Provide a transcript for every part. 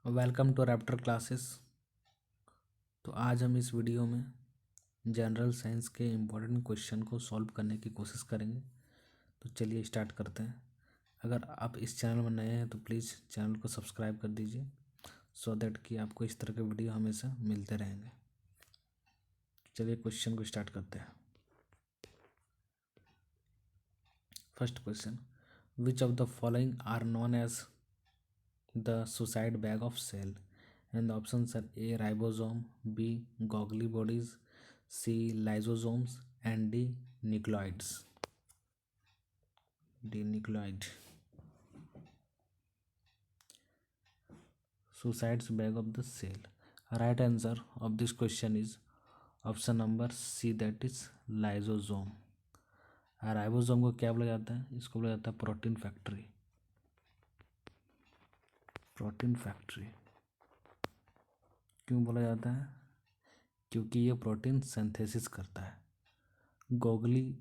Welcome to Raptor classes. तो आज हम इस वीडियो में जनरल साइंस के इम्पोर्टेंट क्वेश्चन को सॉल्व करने की कोशिश करेंगे। तो चलिए स्टार्ट करते हैं। अगर आप इस चैनल में नए हैं तो प्लीज़ चैनल को सब्सक्राइब कर दीजिए सो दैट कि आपको इस तरह के वीडियो हमेशा मिलते रहेंगे। चलिए क्वेश्चन को स्टार्ट करते हैं। First question, which of the following are known as the suicide bag of cell, and the options are A ribosome, B Golgi bodies, C lysosomes, and D nucleoids. D nucleoid. Suicide's bag of the cell. Right answer of this question is option number C, that is lysosome. Ribosome को क्या बोला जाता है? इसको बोला जाता है protein factory. Protein factory क्यों बोला जाता है? क्योंकि ये प्रोटीन सिंथेसिस करता है। गोगली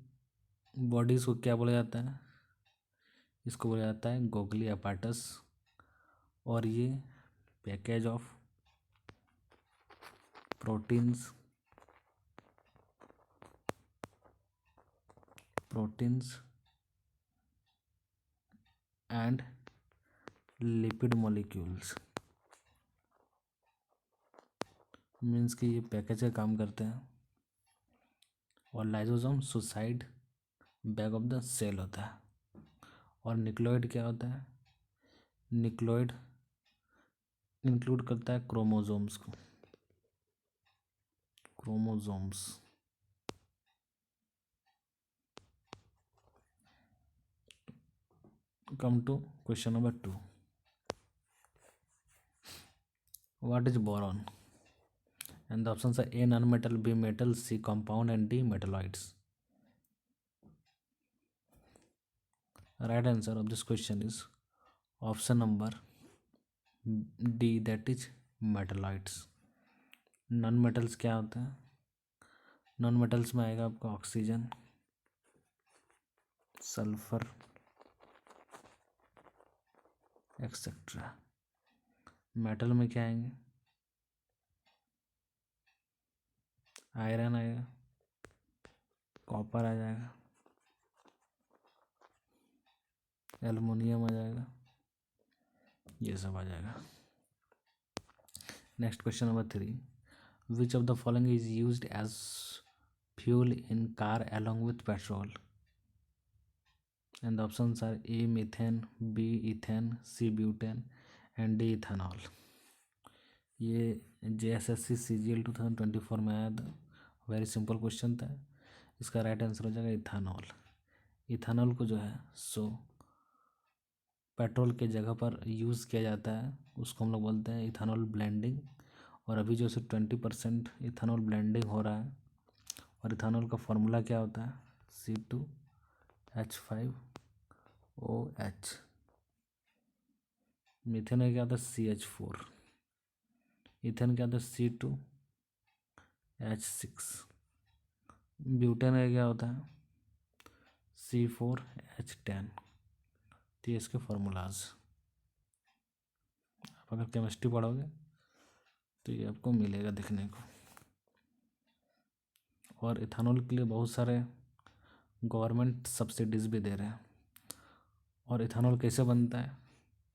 बॉडीज़ को क्या बोला जाता है? इसको बोला जाता है गोगली अपार्टस, और ये package of proteins and lipid molecules, means कि ये पैकेज का काम करते हैं। और lysosome suicide bag of the cell होता है। और न्यूक्लियोइड क्या होता है? न्यूक्लियोइड इंक्लूड करता है क्रोमोसोम्स को। Chromosomes. Come to question number 2। What is boron? And the options are A non-metal, B metal, C compound, and D metalloids. Right answer of this question is option number D, that is metalloids. Non metals क्या होता है? Non metals में आएगा आपका oxygen, sulphur etcetera. Metal में क्या आएंगे? Iron आएगा, कॉपर आ जाएगा, एल्युमिनियम आ जाएगा, ये सब आ जाएगा। Next question number 3, which of the following is used as fuel in car along with petrol? And the options are A methane, B ethane, C butane, and D ethanol. ये JSSC CGL 2024 में आया था। Very simple question था। इसका right answer हो जाएगा ethanol. Ethanol को जो है सो पेट्रोल के जगह पर यूज़ किया जाता है, उसको हम लोग बोलते हैं इथानॉल ब्लेंडिंग। और अभी जो है 20% इथानॉल ब्लेंडिंग हो रहा है। और इथानॉल का फॉर्मूला क्या होता है? C2H5OH। मीथेन का क्या होता है? CH4। इथेन क्या होता है? C2H6। ब्यूटेन का क्या होता है? C4H10। तो ये इसके फॉर्मूलाज। आप अगर केमिस्ट्री पढ़ोगे तो ये आपको मिलेगा देखने को। और इथानॉल के लिए बहुत सारे गवर्नमेंट सब्सिडीज भी दे रहे हैं। और इथानॉल कैसे बनता है?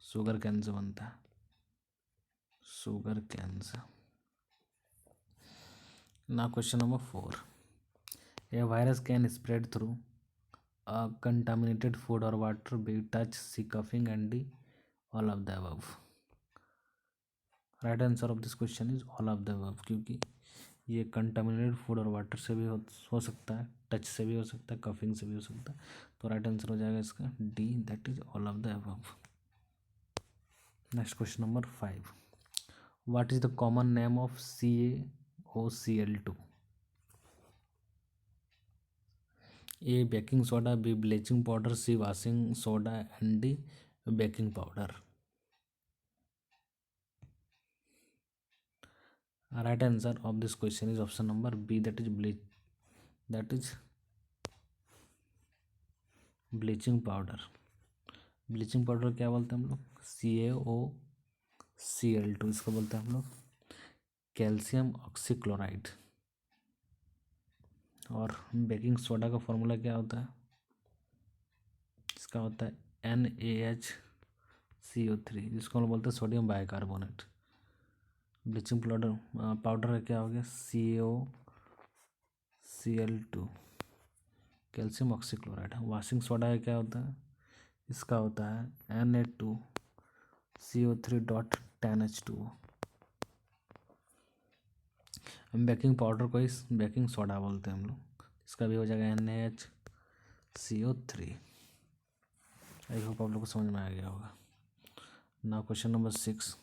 शुगर कैन से बनता है। शुगर कैन से। ना question number 4, A virus can spread through contaminated food or water, B touch, C coughing, and D all of the above. Right answer of this question is all of the above, क्योंकि ये contaminated food और water से भी हो सकता है, touch से भी हो सकता है, कफिंग से भी हो सकता है। तो राइट आंसर हो जाएगा इसका D, that is all of the above. Next question number 5, what is the common name of CaOCl2? A baking soda, B bleaching powder, C washing soda, and D baking powder. Right answer of this question is option number B, that is bleaching powder. Bleaching powder क्या बोलते हैं हम लोग? CaO Cl2, इसको बोलते हैं हम लोग कैल्शियम ऑक्सीक्लोराइड। और बेकिंग सोडा का फॉर्मूला क्या होता है? इसका होता है NaHCO3, जिसको हम लोग बोलते हैं सोडियम बाइकार्बोनेट। ब्लीचिंग पाउडर का क्या हो गया? CaCl2, calcium oxychloride. Washing soda का क्या होता है? इसका होता है Na2CO3.10H2O। हम बेकिंग पाउडर को इस बेकिंग सोडा बोलते हैं हम लोग, इसका भी हो जाएगा NaHCO3। आई होप आप लोग को समझ में आ गया होगा। Now question number 6,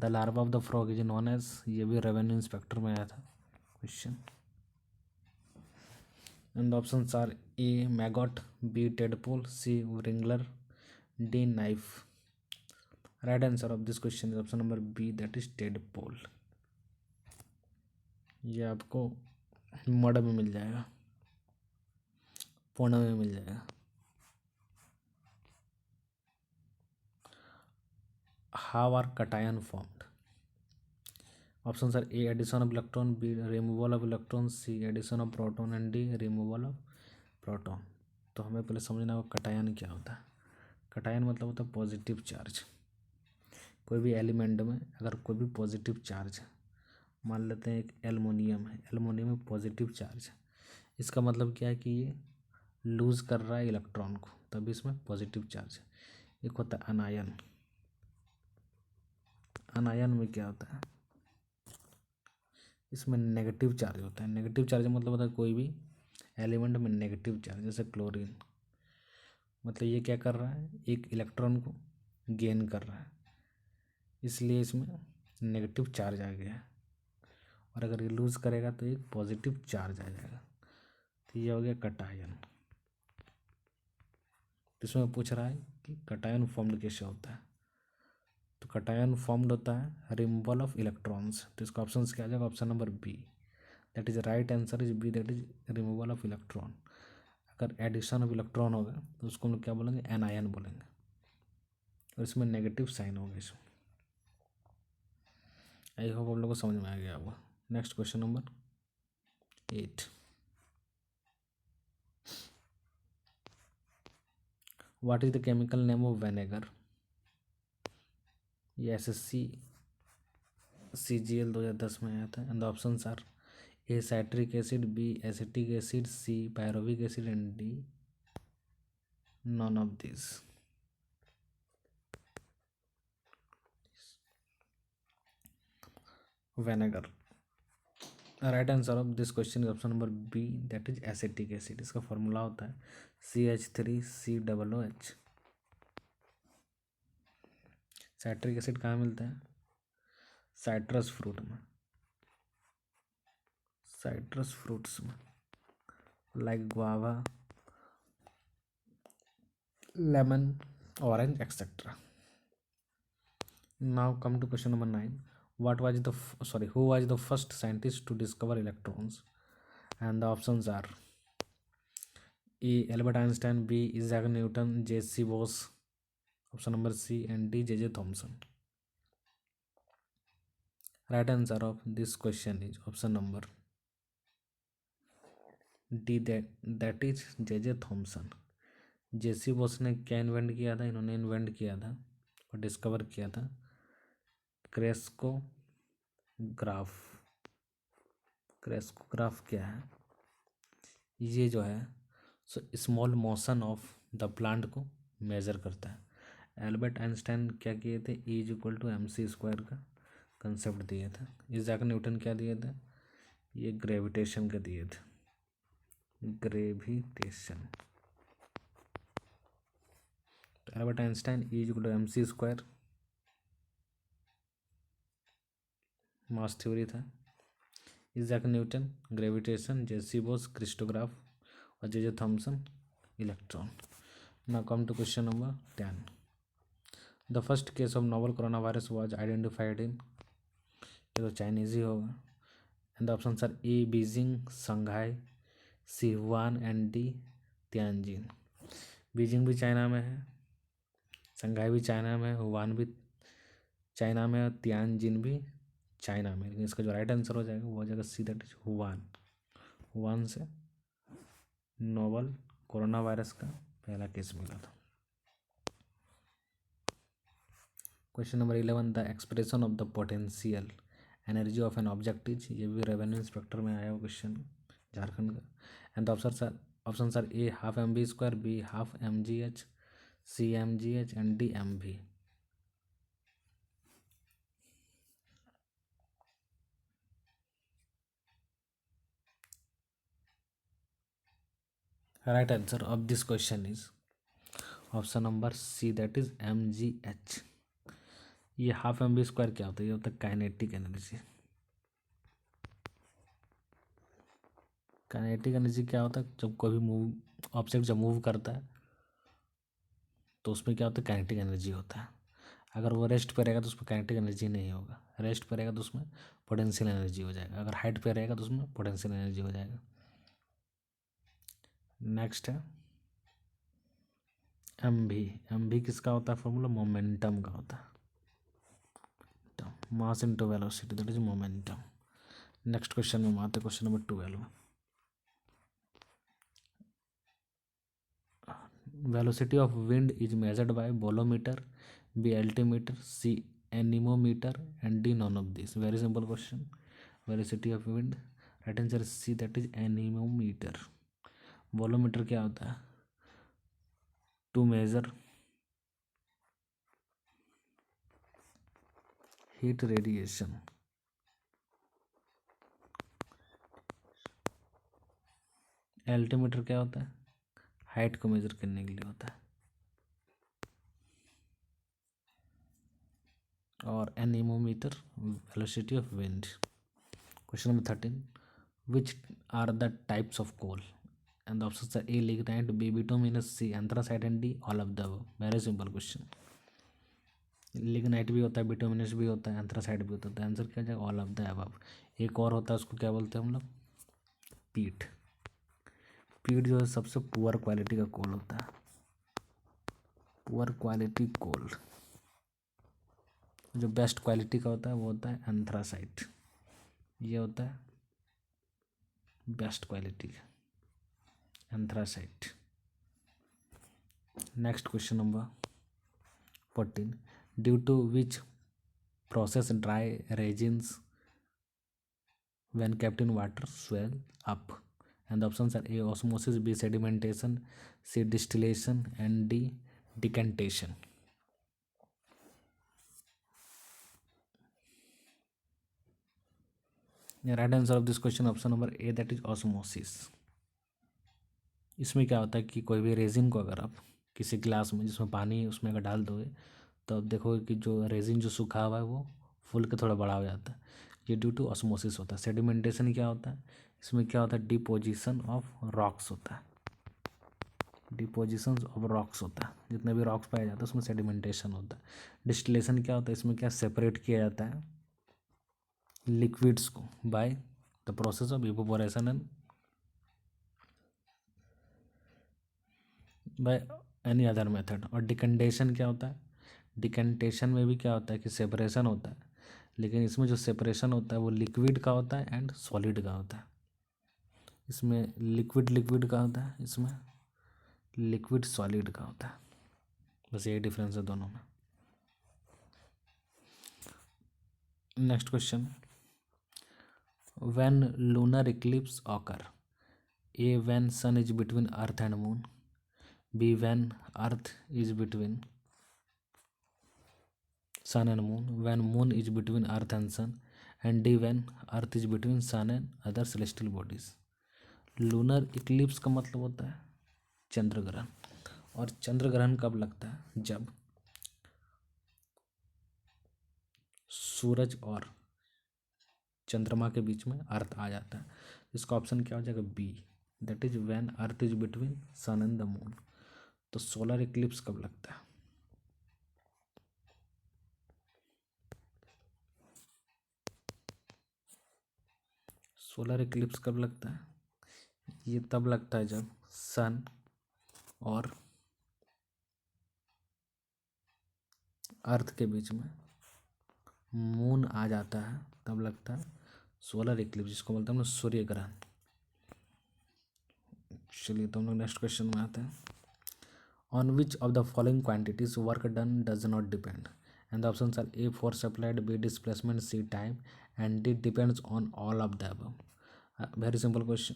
the larva of the frog is known as, ये भी रेवेन्यू इंस्पेक्टर में आया था question. And options are A maggot, B tadpole, C wriggler, D knife. Right answer of this question is option number B, that is tadpole. ये आपको model में मिल जाएगा, पुणे में मिल जाएगा। How are cation formed? Options are A addition of electron, B removal of electron, C addition of proton and D removal of proton. तो हमें पहले समझना होगा कटायन क्या होता है। कटायन मतलब होता है पॉजिटिव चार्ज। कोई भी एलिमेंट में अगर कोई भी पॉजिटिव चार्ज है, मान लेते हैं एक एल्युमिनियम है, एल्युमिनियम में पॉजिटिव चार्ज है, इसका मतलब क्या है कि ये लूज़ कर रहा है इलेक्ट्रॉन को, तभी इसमें पॉजिटिव चार्ज है। एक होता है अनायन। अनायन में क्या होता है? इसमें नेगेटिव चार्ज होता है। नेगेटिव चार्ज मतलब होता है कोई भी एलिमेंट में नेगेटिव चार्ज, जैसे क्लोरीन, मतलब ये क्या कर रहा है? एक इलेक्ट्रॉन को गेन कर रहा है, इसलिए इसमें नेगेटिव चार्ज आ गया है। और अगर ये लूज़ करेगा तो एक पॉजिटिव चार्ज आ जाएगा। तो ये हो गया कटायन। तो इसमें पूछ रहा है कि कटायन फॉर्म्ड कैसे होता है। तो कटायन फॉर्म्ड होता है रिमूवल ऑफ इलेक्ट्रॉन्स। तो इसका ऑप्शन क्या आ जाएगा? Option number B, that is right answer is B, that is removal of electron. अगर एडिशन ऑफ इलेक्ट्रॉन होगा तो उसको हम लोग क्या बोलेंगे? एनायन बोलेंगे। और इसमें नेगेटिव साइन होगा इसमें। आई होप आप लोगों को समझ में आ गया होगा। Next question number 8, what is the chemical name of vinegar? ये SSC CGL 2010 में आया था। And the options are A citric acid, B acetic acid, C pyruvic acid and D none of this. Vinegar. Right answer of this question is option number B, that is acetic acid. इसका formula होता है CH3COOH। Citric acid कहाँ मिलता है? Citrus fruit में, citrus fruits में, like guava, lemon, orange etcetera. Now come to question number 9, what was the who was the first scientist to discover electrons? And the options are A Albert Einstein, B Isaac Newton, J.C. Bose, option number C, and D J.J. Thomson. Right answer of this question is option number D, that is J.J. Thomson. J.C. Bose ने क्या invent किया था? इन्होंने invent किया था और discover किया था क्रेस्कोग्राफ। क्रेस्कोग्राफ क्या है? ये जो है small motion of the plant को मेजर करता है। एल्बर्ट आइंस्टाइन क्या किए थे? E=mc² का कंसेप्ट दिए थे। इजाक न्यूटन क्या दिए थे? ये ग्रेविटेशन का दिए थे, ग्रेविटेशन। तो Albert Einstein E=mc², mass theory था। Isaac Newton gravitation, J.C. Bose crescograph और J.J. Thomson electron. Now come to question number 10, the first case of novel corona virus was identified in, ये तो चाइनीज ही होगा। And the options are A Beijing, Shanghai, C Wuhan and D Tianjin. Beijing भी China में है, संघाई भी China में है, हुआन भी चाइना में, और तियानजिन भी चाइना में। लेकिन इसका जो राइट आंसर हो जाएगा वो हो जाएगा C, that is Wuhan. Wuhan से नोवल कोरोना वायरस का पहला केस मिला था। Question number 11, the expression of the potential energy of an object is, ये भी रेवेन्यू इंस्पेक्टर में आया हुआ क्वेश्चन, झारखंड का। And the option are A half M B square, B half M G H, C M G H and D M भी। Right answer of this question is option number C, that is M G H. ये half M B square क्या होता है? ये होता है kinetic energy. Kinetic energy क्या होता है? जब कोई भी मूव ऑब्जेक्ट जब मूव करता है तो उसमें क्या होता है? काइनेटिक एनर्जी होता है। अगर वो रेस्ट पे रहेगा तो उसमें काइनेटिक एनर्जी नहीं होगा। रेस्ट पे रहेगा तो उसमें पोटेंशियल एनर्जी हो जाएगा। अगर हाइट पे रहेगा तो उसमें पोटेंशियल एनर्जी हो जाएगा। नेक्स्ट है एम भी। एम भी किसका होता है फॉर्मूला? मोमेंटम का होता है। Mass into velocity, that is momentum. Next question में आते हैं, question number 12। Velocity of wind is measured by bolometer, B altimeter, C anemometer and D none of this. Very simple question. Velocity of wind, right answer C, that is anemometer. Bolometer क्या होता है? To measure heat radiation. Altimeter क्या होता है? Height को major करने के लिए होता है। और anemometer velocity of wind. Question number 13, which are the types of coal? And the options are A lignite, B bituminous, C anthracite and D all of the above. Very simple question. Lignite भी होता है, bituminous भी होता है, anthracite भी होता है। Answer क्या जाएगा? All of the above. एक और होता है, उसको क्या बोलते हैं हम लोग? पीट। पीट जो है सबसे पुअर क्वालिटी का कोल होता है। Poor quality coal. जो बेस्ट क्वालिटी का होता है वो होता है एंथ्रासाइट। ये होता है बेस्ट क्वालिटी का anthracite. Next question number 14, due to which process dry resins when kept in water swell up? And the options are A osmosis, B sedimentation, C distillation and D decantation. The right answer of this question option number A, that is osmosis. इसमें क्या होता है कि कोई भी resin को अगर आप किसी ग्लास में जिसमें पानी उसमें अगर डाल दोगे तो आप देखोगे कि जो रेजिन जो सूखा हुआ है वो फूल के थोड़ा बड़ा हो जाता है। ये ड्यू टू ऑस्मोसिस होता है। सेडिमेंटेशन क्या होता है? इसमें क्या होता है? डिपोजिशन ऑफ रॉक्स होता है। डिपोजिशन ऑफ रॉक्स होता है। जितने भी रॉक्स पाए जाते हैं उसमें सेडिमेंटेशन होता है। डिस्टिलेशन क्या होता है? इसमें क्या सेपरेट किया जाता है लिक्विड्स को by the process of evaporation and by any other method. और डिकंडेशन क्या होता है? डिकंडेशन में भी क्या होता है कि सेपरेशन होता है, लेकिन इसमें जो सेपरेशन होता है वो लिक्विड का होता है एंड सॉलिड का होता है। इसमें लिक्विड लिक्विड का होता है, इसमें लिक्विड सॉलिड का होता है। बस यही डिफरेंस है दोनों में। Next question, when lunar eclipse occur? A when sun is between earth and moon, B when earth is between sun and moon, when moon is between earth and sun, and D when earth is between sun and other celestial bodies. Lunar Eclipse का मतलब होता है चंद्र ग्रहण। और चंद्र ग्रहण कब लगता है? जब सूरज और चंद्रमा के बीच में अर्थ आ जाता है। इसका ऑप्शन क्या हो जाएगा? B, that is when earth is between sun and the moon. तो सोलर इक्लिप्स कब लगता है? सोलर इक्लिप्स कब लगता है? ये तब लगता है जब सन और अर्थ के बीच में मून आ जाता है तब लगता है सोलर इक्लिप्स, जिसको बोलते हैं हम लोग सूर्य ग्रहण। चलिए तो हम लोग नेक्स्ट क्वेश्चन में आते हैं। On which of the following quantities work done does not depend, and the options are A force applied, B displacement, C time, and D depends on all of the above. Very simple question.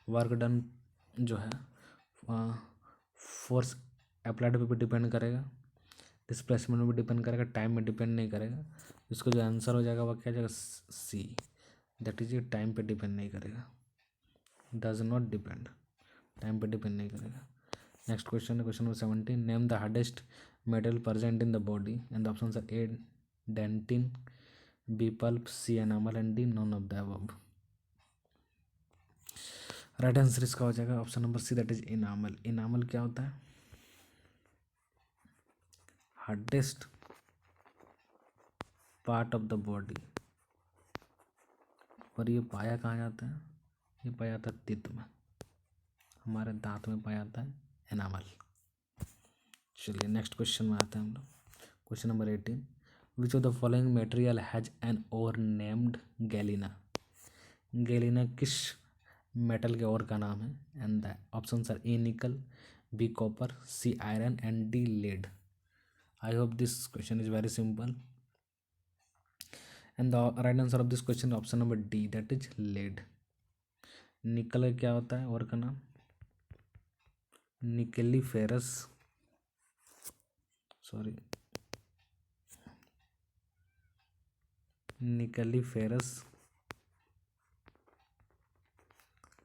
Work done जो है force applied पे भी depend करेगा, displacement में भी depend करेगा, time में depend नहीं करेगा। इसको जो आंसर हो जाएगा वह क्या जाएगा, सी, दैट इज ये टाइम पे डिपेंड नहीं करेगा, डज नॉट डिपेंड, टाइम पे डिपेंड नहीं करेगा। नेक्स्ट क्वेश्चन है question number 17। Name the hardest metal present in the body, and the options are A dentin, B pulp, C enamel, and D none of the above. Right answer इसका हो जाएगा option number C, that is enamel. Enamel क्या होता है, hardest part of the body, और ये पाया कहाँ जाता है, ये पाया जाता है तित में, हमारे दांत में पाया जाता है एनामल। चलिए नेक्स्ट क्वेश्चन में आते हैं हम लोग। Question number 18। Which of the following material has an ore named galena. Galena किस मेटल के ओर का नाम है, and the options are A nickel, B copper, C iron, and D lead. I hope this question is very simple, and the right answer of this question option number D, that is lead. Nickel क्या होता है और का नाम, nickeliferous, sorry nickeliferous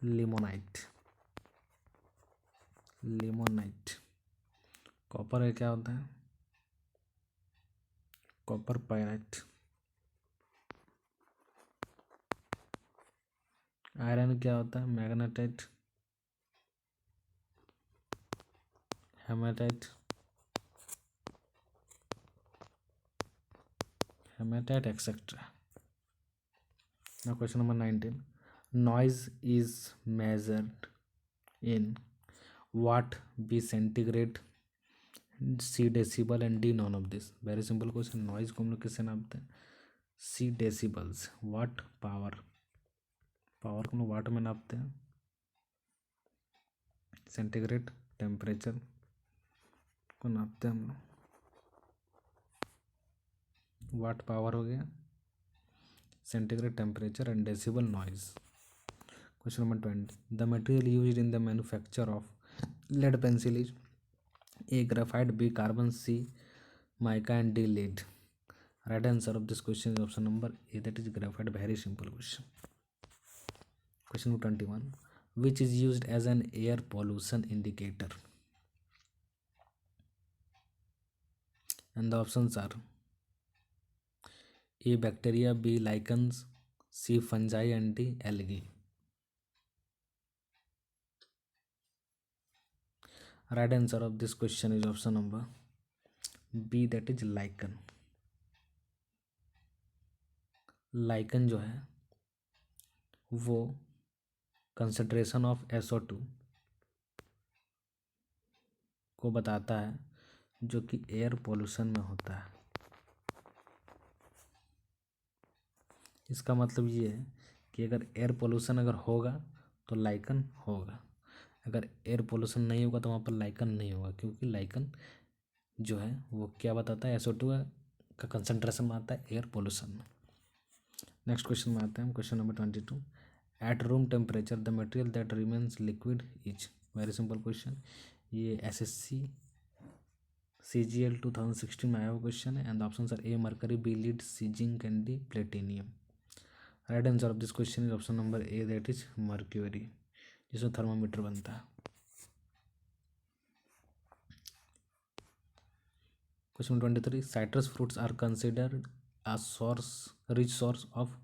limonite, limonite. Copper क्या होता है, copper pyrite. Iron क्या होता है, magnetite, haematite, haematite etcetera. Now question number 19. Noise is measured in watt, B centigrade, C decibel, and D none of this. Very simple question. Noise को हम लोग किससे नापते हैं, C decibels, watt power, power को हम लोग वाट में नापते हैं, सेंटीग्रेड टेम्परेचर को नापते हैं हम लोग, वाट पावर हो गया, centigrade temperature, and decibel noise. Question number 20। The material used in the manufacture of lead pencil is A graphite, B carbon, C mica, and D lead. Right answer of this question is option number A, that is graphite. Very simple question. Question number 21। Which is used as an air pollution indicator, and the options are A bacteria, B lichens, C fungi, and D algae. Right answer of this question is option number B, that is lichen. Lichen जो है वो concentration of SO2 को बताता है जो कि air pollution में होता है। इसका मतलब ये है कि अगर एयर पोल्यूशन अगर होगा तो लाइकन होगा, अगर एयर पोल्यूशन नहीं होगा तो वहाँ पर लाइकन नहीं होगा, क्योंकि लाइकन जो है वो क्या बताता है, SO2 का कंसंट्रेशन में आता है एयर पोल्यूशन में। नेक्स्ट क्वेश्चन में आते हैं हम। Question number 22। At room temperature the material that remains liquid is. Very simple question. ये SSC CGL 2016 में आया हुआ क्वेश्चन है, and the options are A mercury, B lead, C zinc, and D platinum. Right answer of this question is option number A, that is mercury, जिसमें thermometer बनता है। Question 23। Citrus fruits are considered a source rich source of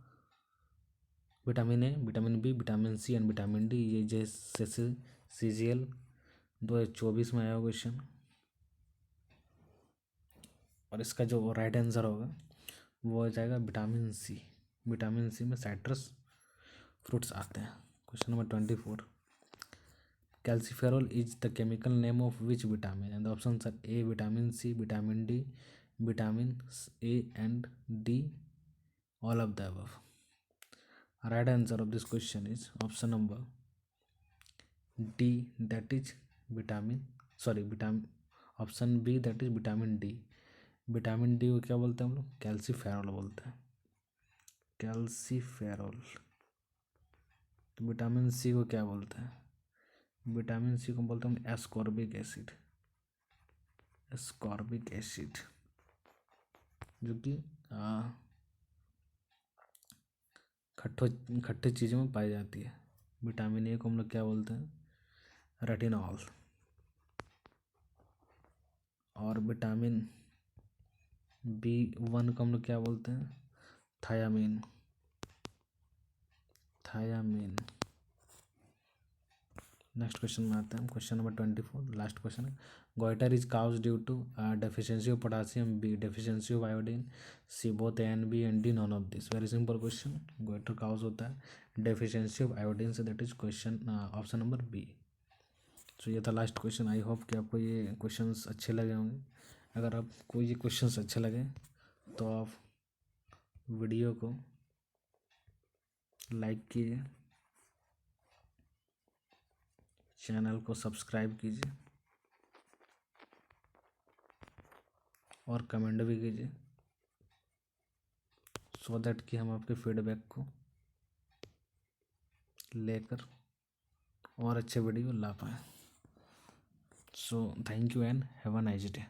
vitamin A, vitamin B, vitamin C, and vitamin D. ये जैसे CGL 2024 में आया हुआ question, और इसका जो राइट आंसर होगा वो हो जाएगा विटामिन सी। विटामिन सी में साइट्रस फ्रूट्स आते हैं। Question number 24। Calciferol is the chemical name of which vitamin, and the options are A vitamin C, vitamin D, vitamin A and D, all of the above. Right answer of this question is option number D, that is vitamin, option B that is vitamin D. Vitamin D को क्या बोलते हैं हम लोग? Calciferol बोलते हैं, calciferol. तो vitamin C को क्या बोलते हैं? विटामिन सी को बोलते हैं एस्कॉर्बिक एसिड, एस्कॉर्बिक एसिड, जो कि खट्टे चीज़ों में पाई जाती है. विटामिन ए को हम लोग क्या बोलते हैं? रेटिनॉल. और विटामिन B1 को हम लोग क्या बोलते हैं? Thiamine, thiamine. नेक्स्ट क्वेश्चन में आते हैं. क्वेश्चन नंबर 24, लास्ट क्वेश्चन है. Goitre is cause due to deficiency of potassium, B deficiency of iodine, C both A and B, and D none of this. Very simple question. Goitre cause होता है deficiency of iodine से, that is question option number B. So ये था last question. I hope कि आपको ये questions अच्छे लगे होंगे. अगर आपको ये क्वेश्चंस अच्छे लगे तो आप वीडियो को लाइक कीजिए, चैनल को सब्सक्राइब कीजिए और कमेंट भी कीजिए, सो दैट कि हम आपके फीडबैक को लेकर और अच्छे वीडियो ला पाएँ. So thank you and have a nice day.